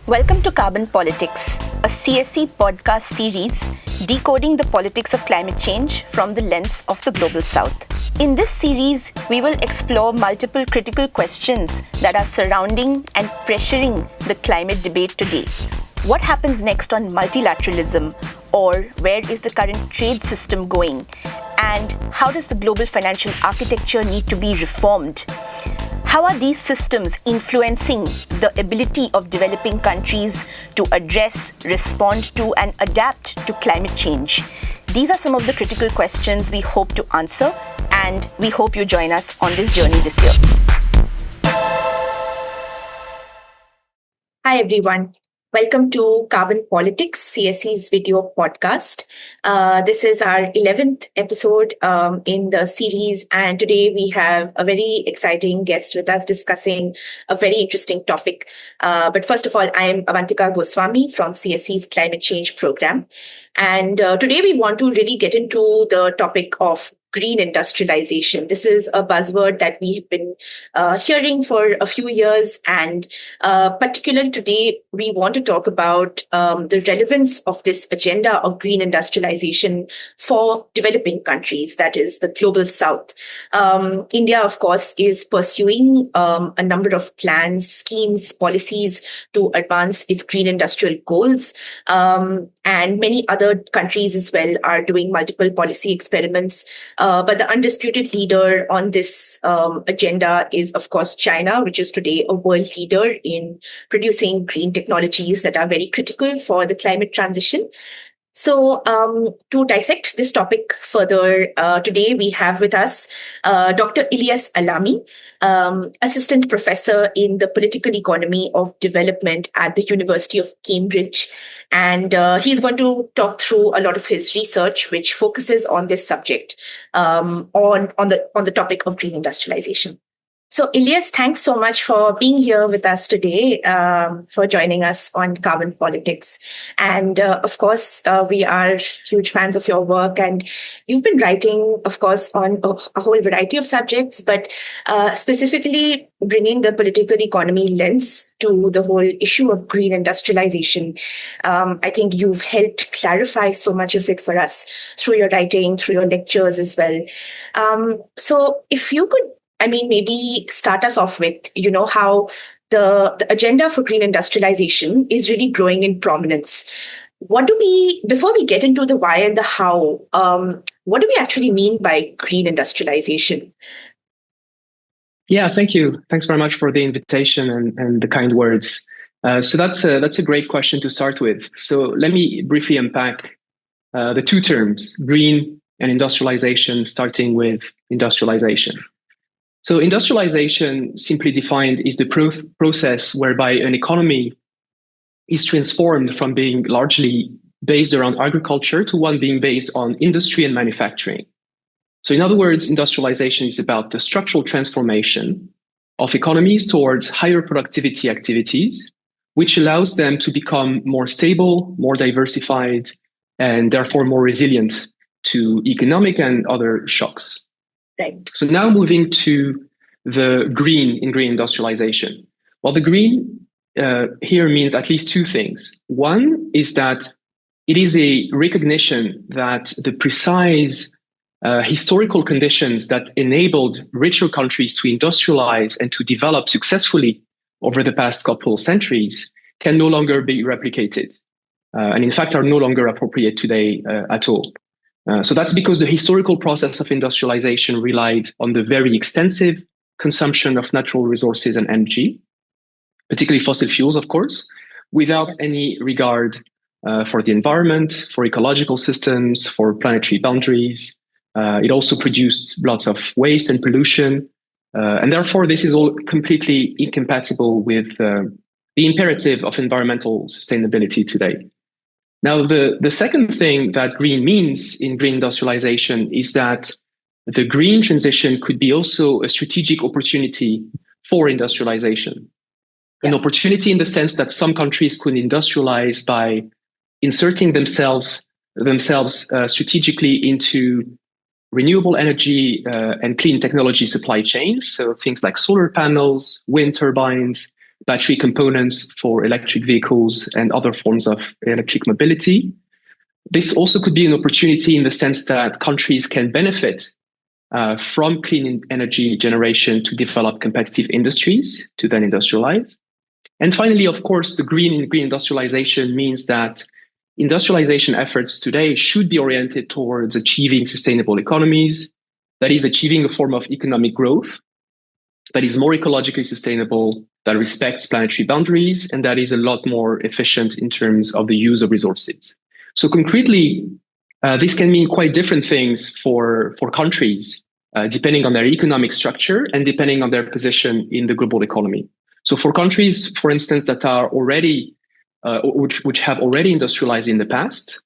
Welcome to Carbon Politics, a CSE podcast series decoding the politics of climate change from the lens of the Global South. In this series, we will explore multiple critical questions that are surrounding and pressuring the climate debate today. What happens next on multilateralism, or where is the current trade system going? And how does the global financial architecture need to be reformed? How are these systems influencing the ability of developing countries to address, respond to, and adapt to climate change? These are some of the critical questions we hope to answer, and we hope you join us on this journey this year. Hi, everyone. Welcome to Carbon Politics, CSE's video podcast. This is our 11th episode in the series, and today we have a very exciting guest with us discussing a very interesting topic. But first of all, I am Avantika Goswami from CSE's Climate Change Program. And today we want to really get into the topic of green industrialization. This is a buzzword that we've been hearing for a few years, and particularly today, we want to talk about the relevance of this agenda of green industrialization for developing countries, that is the Global South. India, of course, is pursuing a number of plans, schemes, policies to advance its green industrial goals, and many other countries as well are doing multiple policy experiments. But the undisputed leader on this agenda is, of course, China, which is today a world leader in producing green technologies that are very critical for the climate transition. So to dissect this topic further, today we have with us Dr. Ilias Alami, Assistant Professor in the Political Economy of Development at the University of Cambridge. And he's going to talk through a lot of his research, which focuses on this subject, on the topic of green industrialization. So, Ilias, thanks so much for being here with us today, for joining us on Carbon Politics. And of course, we are huge fans of your work, and you've been writing, of course, on a whole variety of subjects, but specifically bringing the political economy lens to the whole issue of green industrialization. I think you've helped clarify so much of it for us through your writing, through your lectures as well. So if you could maybe start us off with, how the agenda for green industrialization is really growing in prominence. Before we get into the why and the how, what do we actually mean by green industrialization? Yeah, thank you. Thanks very much for the invitation and the kind words. So that's a great question to start with. So let me briefly unpack the two terms, green and industrialization, starting with industrialization. So industrialization, simply defined, is the process whereby an economy is transformed from being largely based around agriculture to one being based on industry and manufacturing. So in other words, industrialization is about the structural transformation of economies towards higher productivity activities, which allows them to become more stable, more diversified, and therefore more resilient to economic and other shocks. Right. So now moving to the green in green industrialization. Well, the green here means at least two things. One is that it is a recognition that the precise historical conditions that enabled richer countries to industrialize and to develop successfully over the past couple of centuries can no longer be replicated, and in fact are no longer appropriate today at all. So that's because the historical process of industrialization relied on the very extensive consumption of natural resources and energy, particularly fossil fuels, of course, without any regard for the environment, for ecological systems, for planetary boundaries. It also produced lots of waste and pollution. And therefore, this is all completely incompatible with the imperative of environmental sustainability today. Now, the second thing that green means in green industrialization is that the green transition could be also a strategic opportunity for industrialization. An opportunity in the sense that some countries could industrialize by inserting themselves strategically into renewable energy and clean technology supply chains. So things like solar panels, wind turbines, battery components for electric vehicles and other forms of electric mobility. This also could be an opportunity in the sense that countries can benefit from clean energy generation to develop competitive industries to then industrialize. And finally, of course, the green industrialization means that industrialization efforts today should be oriented towards achieving sustainable economies, that is, achieving a form of economic growth that is more ecologically sustainable, that respects planetary boundaries, and that is a lot more efficient in terms of the use of resources. So concretely, this can mean quite different things for countries, depending on their economic structure and depending on their position in the global economy. So for countries, for instance, that are already, which have already industrialized in the past,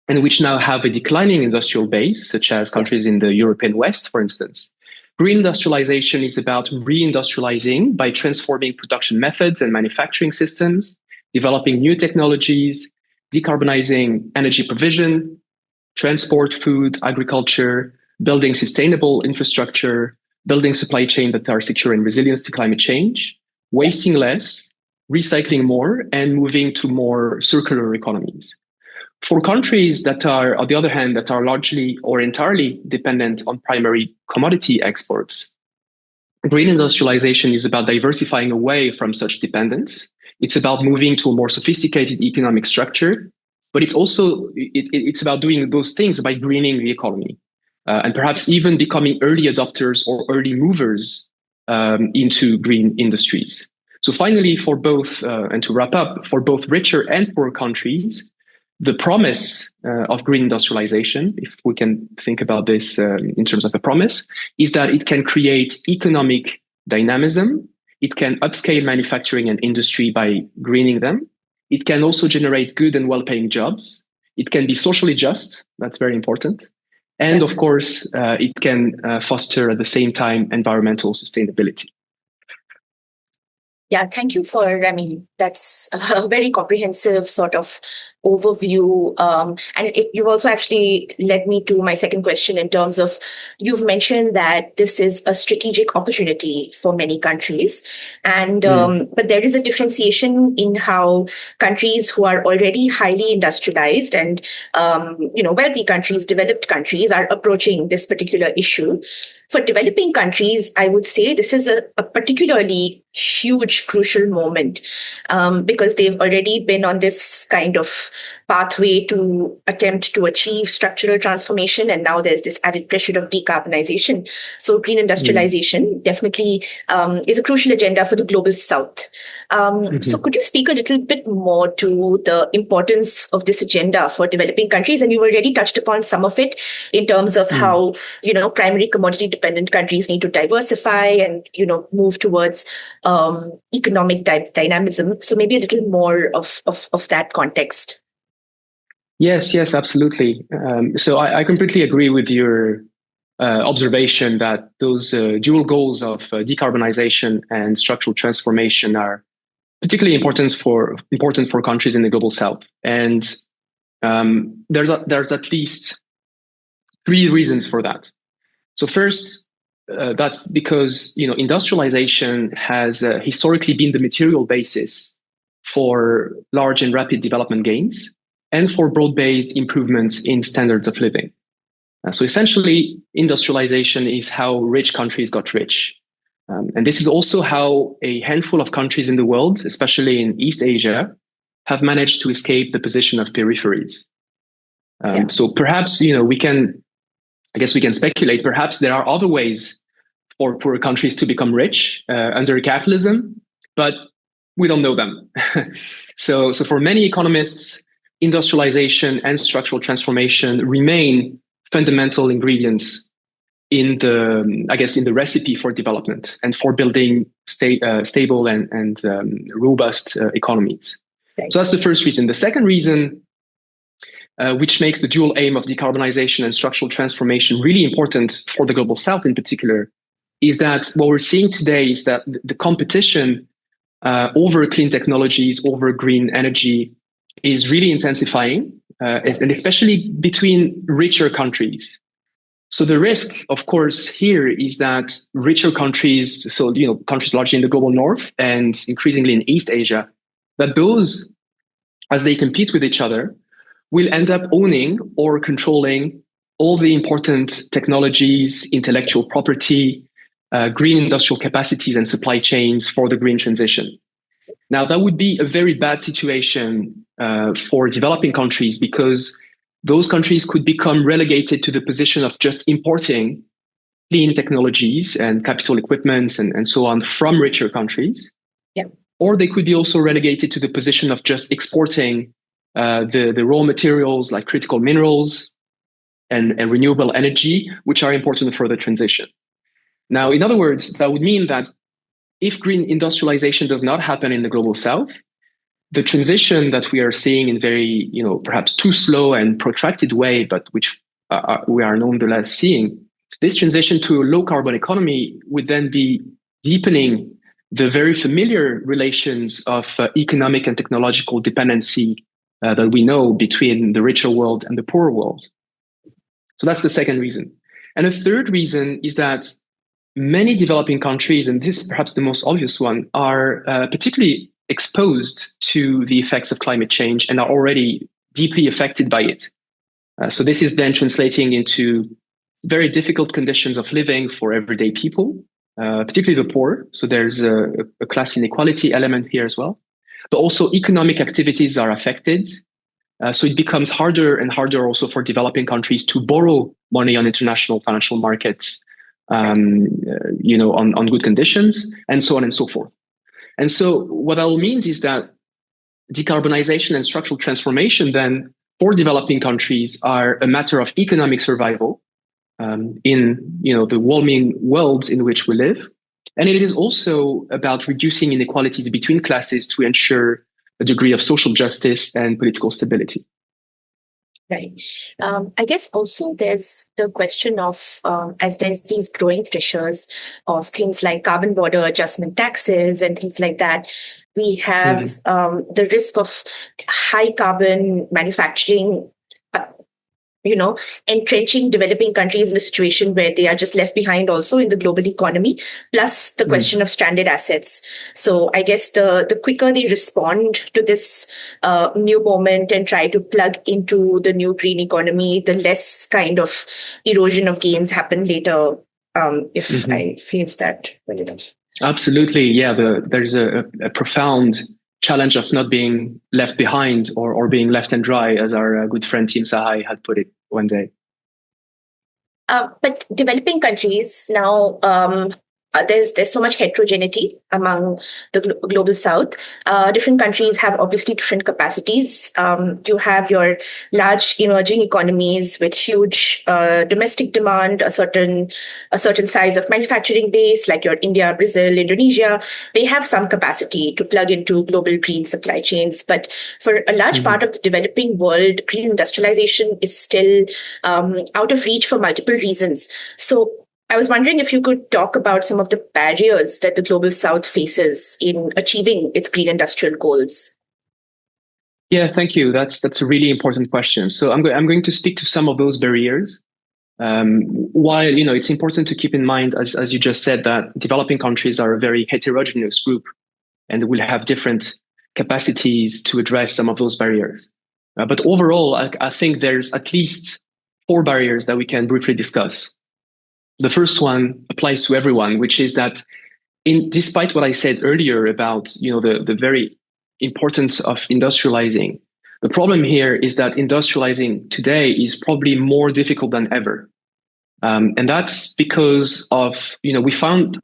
and which now have a declining industrial base, such as countries in the European West, for instance, green industrialization is about reindustrializing by transforming production methods and manufacturing systems, developing new technologies, decarbonizing energy provision, transport, food, agriculture, building sustainable infrastructure, building supply chains that are secure and resilient to climate change, wasting less, recycling more, and moving to more circular economies. For countries that are, on the other hand, that are largely or entirely dependent on primary commodity exports, green industrialization is about diversifying away from such dependence. It's about moving to a more sophisticated economic structure, but it's about doing those things by greening the economy, and perhaps even becoming early adopters or early movers into green industries. So finally, for both, and to wrap up, for both richer and poorer countries, the promise of green industrialization, if we can think about this in terms of a promise, is that it can create economic dynamism. It can upscale manufacturing and industry by greening them. It can also generate good and well-paying jobs. It can be socially just. That's very important. And of course, it can foster at the same time environmental sustainability. Yeah, thank you for, that's a very comprehensive sort of overview. And you've also actually led me to my second question in terms of, you've mentioned that this is a strategic opportunity for many countries. And, but there is a differentiation in how countries who are already highly industrialized and, wealthy countries, developed countries are approaching this particular issue. For developing countries, I would say this is a particularly huge, crucial moment because they've already been on this kind of pathway to attempt to achieve structural transformation. And now there's this added pressure of decarbonization. So green industrialization definitely is a crucial agenda for the global south. So could you speak a little bit more to the importance of this agenda for developing countries? And you've already touched upon some of it in terms of how, primary commodity dependent countries need to diversify and, move towards economic dynamism. So maybe a little more of that context. Yes, absolutely. So I completely agree with your observation that those dual goals of decarbonization and structural transformation are particularly important for countries in the global south. And there's at least 3 reasons for that. So first, that's because industrialization has historically been the material basis for large and rapid development gains and for broad-based improvements in standards of living. So essentially, industrialization is how rich countries got rich. And this is also how a handful of countries in the world, especially in East Asia, have managed to escape the position of peripheries. So perhaps, we can speculate, perhaps there are other ways for poor countries to become rich under capitalism, but we don't know them. So for many economists, industrialization and structural transformation remain fundamental ingredients in the recipe for development and for building stable and robust economies. Right. So that's the first reason. The second reason, which makes the dual aim of decarbonization and structural transformation really important for the global south in particular, is that what we're seeing today is that the competition over clean technologies, over green energy, is really intensifying, and especially between richer countries. So the risk, of course, here is that richer countries, so countries largely in the global north and increasingly in East Asia, that those, as they compete with each other, will end up owning or controlling all the important technologies, intellectual property, green industrial capacities and supply chains for the green transition. Now, that would be a very bad situation for developing countries, because those countries could become relegated to the position of just importing clean technologies and capital equipments and so on from richer countries. Yeah. Or they could be also relegated to the position of just exporting the raw materials like critical minerals and renewable energy, which are important for the transition. Now, in other words, that would mean that if green industrialization does not happen in the global south, the transition that we are seeing in very, perhaps too slow and protracted way, but which we are nonetheless seeing, this transition to a low carbon economy would then be deepening the very familiar relations of economic and technological dependency that we know between the richer world and the poorer world. So that's the second reason. And a third reason is that many developing countries, and this is perhaps the most obvious one, are particularly exposed to the effects of climate change and are already deeply affected by it. So this is then translating into very difficult conditions of living for everyday people, particularly the poor. So there's a class inequality element here as well. But also economic activities are affected. So it becomes harder and harder also for developing countries to borrow money on international financial markets, on good conditions, and so on and so forth. And so what that all means is that decarbonization and structural transformation then for developing countries are a matter of economic survival in the warming world in which we live. And it is also about reducing inequalities between classes to ensure a degree of social justice and political stability. Right. I guess also there's the question of, as there's these growing pressures of things like carbon border adjustment taxes and things like that, we have the risk of high carbon manufacturing, entrenching developing countries in a situation where they are just left behind also in the global economy, plus the question of stranded assets. So I guess the quicker they respond to this new moment and try to plug into the new green economy, the less kind of erosion of gains happen later, if I phrase that well enough. Absolutely. Yeah, there's a profound challenge of not being left behind or being left and dry, as our good friend Tim Sahai had put it one day. But developing countries now, there's so much heterogeneity among the global south. Different countries have obviously different capacities. You have your large emerging economies with huge domestic demand, a certain size of manufacturing base, like your India, Brazil, Indonesia. They have some capacity to plug into global green supply chains. But for a large part of the developing world, green industrialization is still out of reach for multiple reasons. So I was wondering if you could talk about some of the barriers that the global south faces in achieving its green industrial goals. Yeah, thank you. That's a really important question. So I'm going to speak to some of those barriers. While it's important to keep in mind, as you just said, that developing countries are a very heterogeneous group and will have different capacities to address some of those barriers. But overall, I think there's at least 4 barriers that we can briefly discuss. The first one applies to everyone, which is that despite what I said earlier about the very importance of industrializing, the problem here is that industrializing today is probably more difficult than ever. And that's because of, we find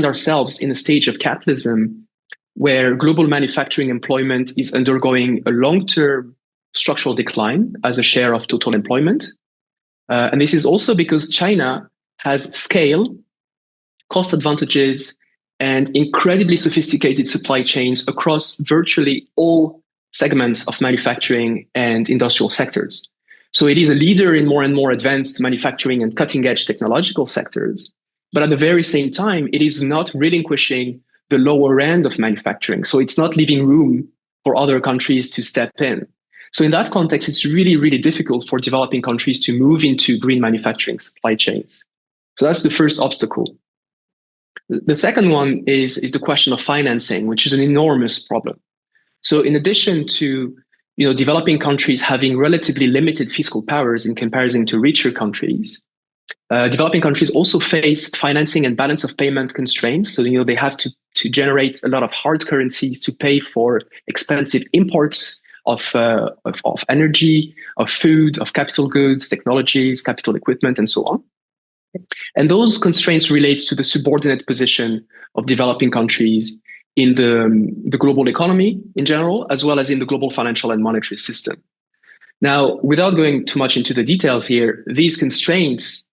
ourselves in a stage of capitalism where global manufacturing employment is undergoing a long-term structural decline as a share of total employment. And this is also because China has scale, cost advantages, and incredibly sophisticated supply chains across virtually all segments of manufacturing and industrial sectors. So it is a leader in more and more advanced manufacturing and cutting-edge technological sectors. But at the very same time, it is not relinquishing the lower end of manufacturing. So it's not leaving room for other countries to step in. So in that context, it's really, really difficult for developing countries to move into green manufacturing supply chains. So that's the first obstacle. The second one is the question of financing, which is an enormous problem. So in addition to developing countries having relatively limited fiscal powers in comparison to richer countries, developing countries also face financing and balance of payment constraints. So they have to generate a lot of hard currencies to pay for expensive imports of energy, of food, of capital goods, technologies, capital equipment, and so on. And those constraints relate to the subordinate position of developing countries in the global economy in general, as well as in the global financial and monetary system. Now, without going too much into the details here, these constraints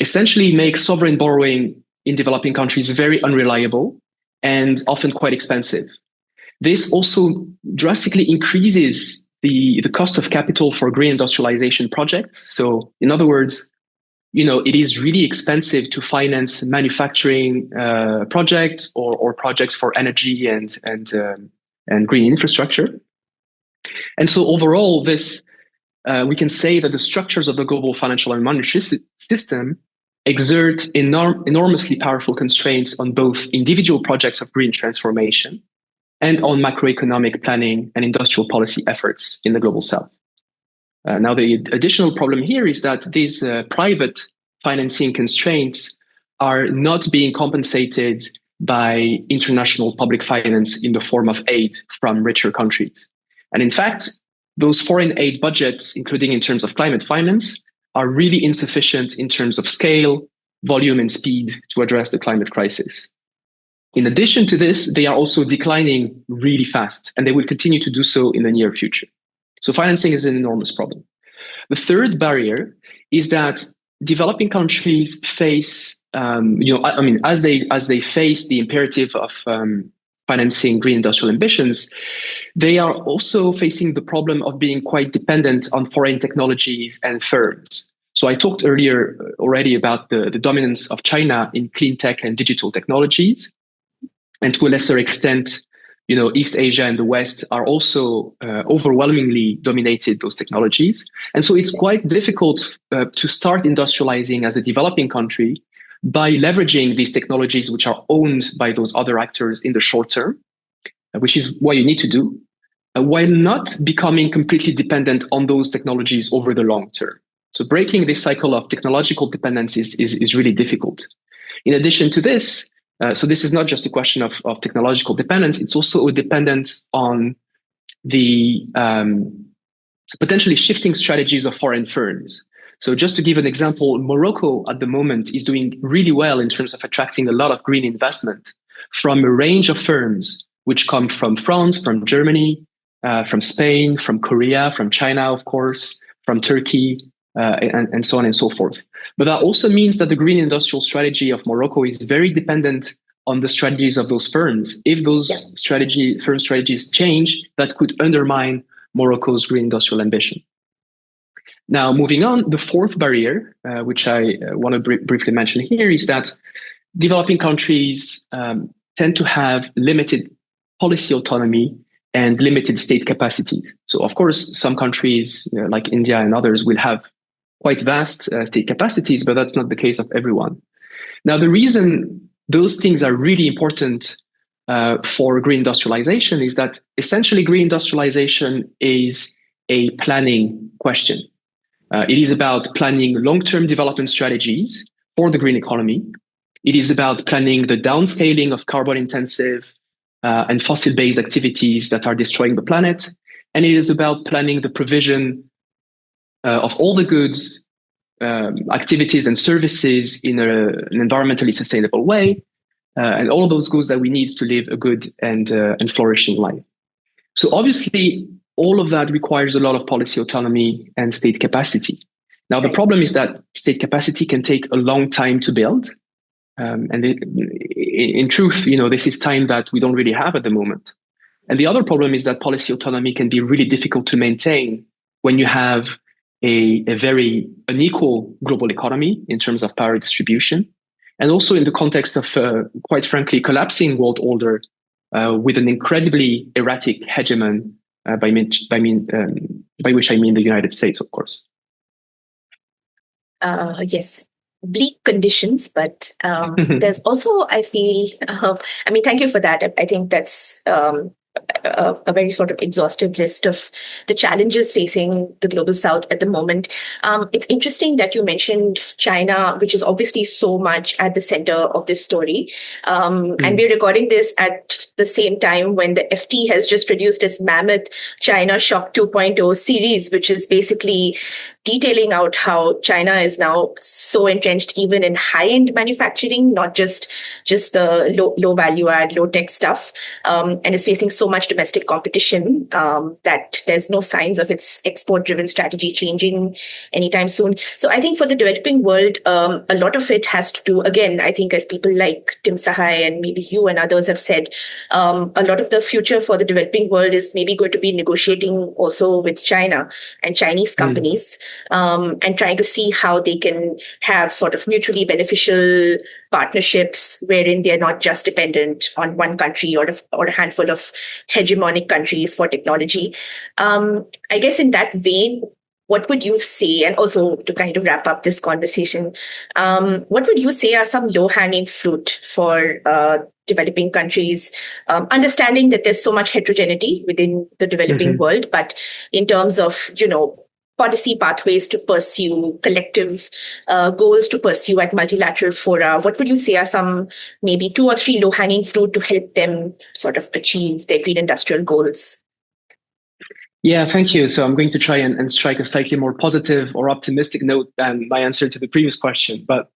essentially make sovereign borrowing in developing countries very unreliable and often quite expensive. This also drastically increases the cost of capital for green industrialization projects. So, in other words, it is really expensive to finance manufacturing projects or projects for energy and green infrastructure. And so overall, we can say that the structures of the global financial and monetary system exert enormously powerful constraints on both individual projects of green transformation and on macroeconomic planning and industrial policy efforts in the global south. Now, the additional problem here is that these private financing constraints are not being compensated by international public finance in the form of aid from richer countries. And in fact, those foreign aid budgets, including in terms of climate finance, are really insufficient in terms of scale, volume, and speed to address the climate crisis. In addition to this, they are also declining really fast, and they will continue to do so in the near future. So financing is an enormous problem. The third barrier is that developing countries face, as they face the imperative of financing green industrial ambitions, they are also facing the problem of being quite dependent on foreign technologies and firms. So I talked earlier already about the dominance of China in clean tech and digital technologies, and to a lesser extent, East Asia and the West are also overwhelmingly dominated those technologies. And so it's quite difficult to start industrializing as a developing country by leveraging these technologies which are owned by those other actors in the short term, which is what you need to do, while not becoming completely dependent on those technologies over the long term. So breaking this cycle of technological dependence is really difficult. In addition to this, so this is not just a question of technological dependence, it's also a dependence on the potentially shifting strategies of foreign firms. So just to give an example, Morocco at the moment is doing really well in terms of attracting a lot of green investment from a range of firms, which come from France, from Germany, from Spain, from Korea, from China, of course, from Turkey, and so on and so forth. But that also means that the green industrial strategy of Morocco is very dependent on the strategies of those firms. If those firm strategies change, that could undermine Morocco's green industrial ambition. Now, moving on, the fourth barrier, which I want to briefly mention here, is that developing countries tend to have limited policy autonomy and limited state capacities. So, of course, some countries like India and others will have quite vast state capacities, but that's not the case of everyone. Now, the reason those things are really important for green industrialization is that essentially green industrialization is a planning question. It is about planning long-term development strategies for the green economy. It is about planning the downscaling of carbon-intensive and fossil-based activities that are destroying the planet. And it is about planning the provision of all the goods, activities, and services in an environmentally sustainable way, and all of those goods that we need to live a good and flourishing life. So obviously, all of that requires a lot of policy autonomy and state capacity. Now, the problem is that state capacity can take a long time to build. In truth, this is time that we don't really have at the moment. And the other problem is that policy autonomy can be really difficult to maintain when you have a very unequal global economy in terms of power distribution, and also in the context of, quite frankly, collapsing world order with an incredibly erratic hegemon by which I mean the United States, of course. Yes, bleak conditions, but there's also, I feel, thank you for that. I think that's a very sort of exhaustive list of the challenges facing the global south at the moment. It's interesting that you mentioned China, which is obviously so much at the center of this story. And we're recording this at the same time when the FT has just produced its mammoth China Shock 2.0 series, which is basically detailing out how China is now so entrenched even in high-end manufacturing, not just the low value add, low tech stuff, and is facing so much domestic competition that there's no signs of its export-driven strategy changing anytime soon. So I think for the developing world, a lot of it has to do, again, I think as people like Tim Sahai and maybe you and others have said, a lot of the future for the developing world is maybe going to be negotiating also with China and Chinese companies. And trying to see how they can have sort of mutually beneficial partnerships wherein they're not just dependent on one country or a handful of hegemonic countries for technology. I guess in that vein, what would you say, and also to kind of wrap up this conversation, what would you say are some low-hanging fruit for developing countries, understanding that there's so much heterogeneity within the developing world, but in terms of, policy pathways to pursue, collective goals to pursue at multilateral fora, what would you say are some maybe 2 or 3 low-hanging fruit to help them sort of achieve their green industrial goals? Yeah, thank you. So I'm going to try and strike a slightly more positive or optimistic note than my answer to the previous question. But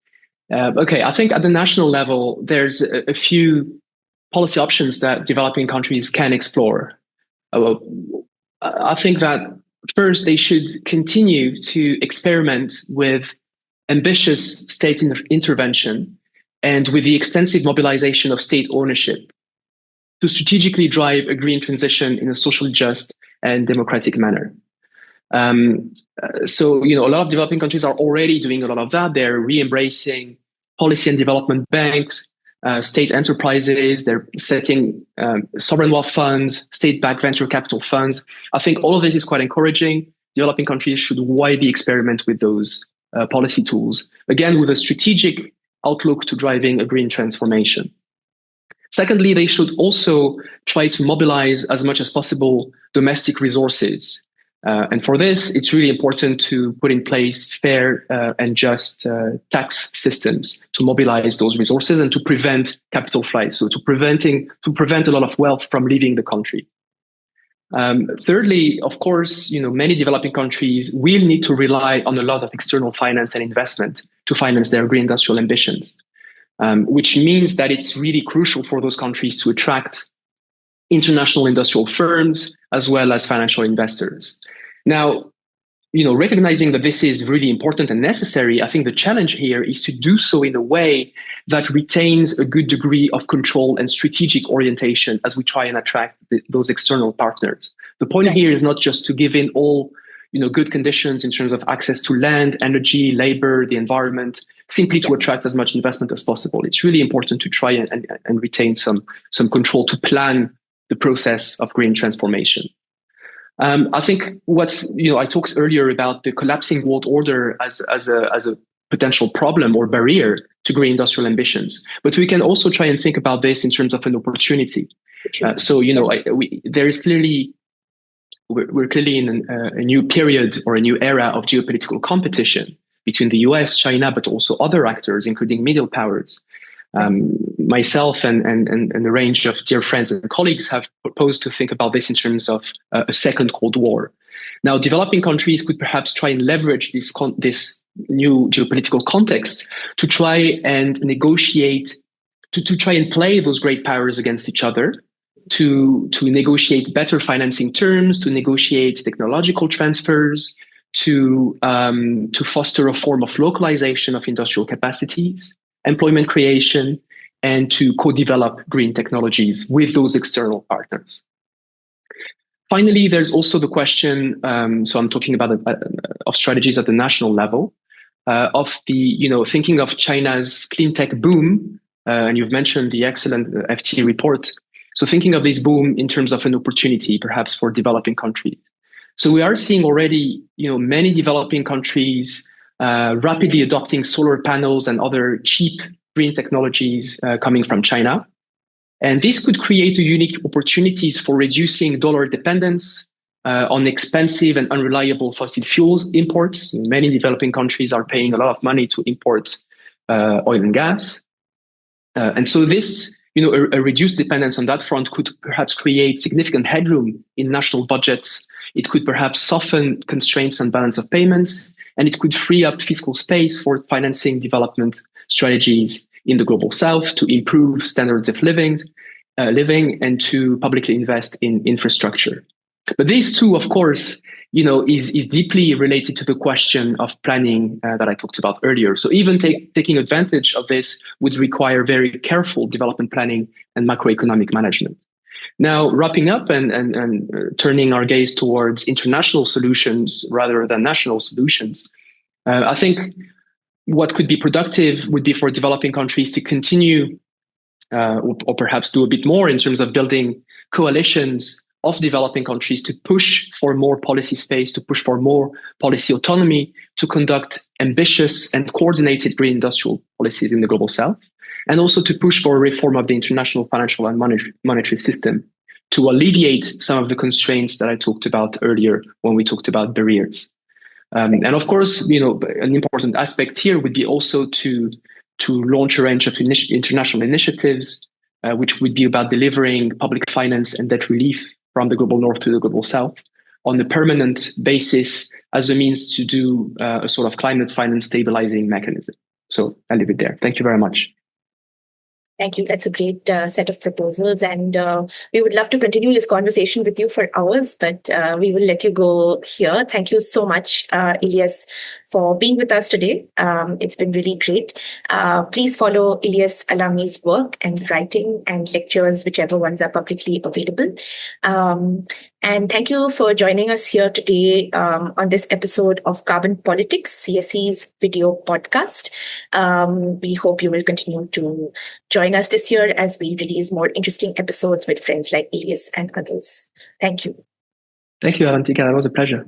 okay, I think at the national level, there's a few policy options that developing countries can explore. I think that first, they should continue to experiment with ambitious state intervention and with the extensive mobilization of state ownership to strategically drive a green transition in a socially just and democratic manner. So, a lot of developing countries are already doing a lot of that. They're re-embracing policy and development banks, state enterprises. They're setting sovereign wealth funds, state-backed venture capital funds. I think all of this is quite encouraging. Developing countries should widely experiment with those policy tools, again, with a strategic outlook to driving a green transformation. Secondly, they should also try to mobilize as much as possible domestic resources. And for this, it's really important to put in place fair and just tax systems to mobilize those resources and to prevent capital flight. So to prevent a lot of wealth from leaving the country. Thirdly, of course, many developing countries will need to rely on a lot of external finance and investment to finance their green industrial ambitions, which means that it's really crucial for those countries to attract international industrial firms as well as financial investors. Now, recognizing that this is really important and necessary, I think the challenge here is to do so in a way that retains a good degree of control and strategic orientation as we try and attract those external partners. The point here is not just to give in all, good conditions in terms of access to land, energy, labor, the environment, simply to attract as much investment as possible. It's really important to try and retain some control to plan the process of green transformation. I think I talked earlier about the collapsing world order as a potential problem or barrier to green industrial ambitions, but we can also try and think about this in terms of an opportunity. There is clearly we're clearly in a new period or a new era of geopolitical competition between the US, China, but also other actors, including middle powers. Myself and a range of dear friends and colleagues have proposed to think about this in terms of a second Cold War. Now, developing countries could perhaps try and leverage this new geopolitical context to try and negotiate, to try and play those great powers against each other, to negotiate better financing terms, to negotiate technological transfers, to foster a form of localization of industrial capacities, employment creation, and to co-develop green technologies with those external partners. Finally, there's also the question, so I'm talking about of strategies at the national level, of the, thinking of China's clean tech boom, and you've mentioned the excellent FT report So thinking of this boom in terms of an opportunity, perhaps for developing countries. So we are seeing already, many developing countries rapidly adopting solar panels and other cheap green technologies coming from China. And this could create unique opportunities for reducing dollar dependence on expensive and unreliable fossil fuels imports. Many developing countries are paying a lot of money to import oil and gas. And so this, a reduced dependence on that front could perhaps create significant headroom in national budgets. It could perhaps soften constraints on balance of payments, and it could free up fiscal space for financing development strategies in the global south to improve standards of living and to publicly invest in infrastructure. But this too, of course, is deeply related to the question of planning that I talked about earlier. So even taking advantage of this would require very careful development planning and macroeconomic management. Now, wrapping up and turning our gaze towards international solutions rather than national solutions, I think what could be productive would be for developing countries to continue or perhaps do a bit more in terms of building coalitions of developing countries to push for more policy space, to push for more policy autonomy, to conduct ambitious and coordinated green industrial policies in the global south, and also to push for a reform of the international financial and monetary system to alleviate some of the constraints that I talked about earlier when we talked about barriers. And of course, an important aspect here would be also to launch a range of international initiatives, which would be about delivering public finance and debt relief from the global north to the global south on a permanent basis as a means to do a sort of climate finance stabilizing mechanism. So I'll leave it there. Thank you very much. Thank you. That's a great set of proposals. And we would love to continue this conversation with you for hours, but we will let you go here. Thank you so much, Ilias, for being with us today. It's been really great. Please follow Ilias Alami's work and writing and lectures, whichever ones are publicly available. And thank you for joining us here today on this episode of Carbon Politics, CSE's video podcast. We hope you will continue to join us this year as we release more interesting episodes with friends like Ilias and others. Thank you. Thank you, Avantika. That was a pleasure.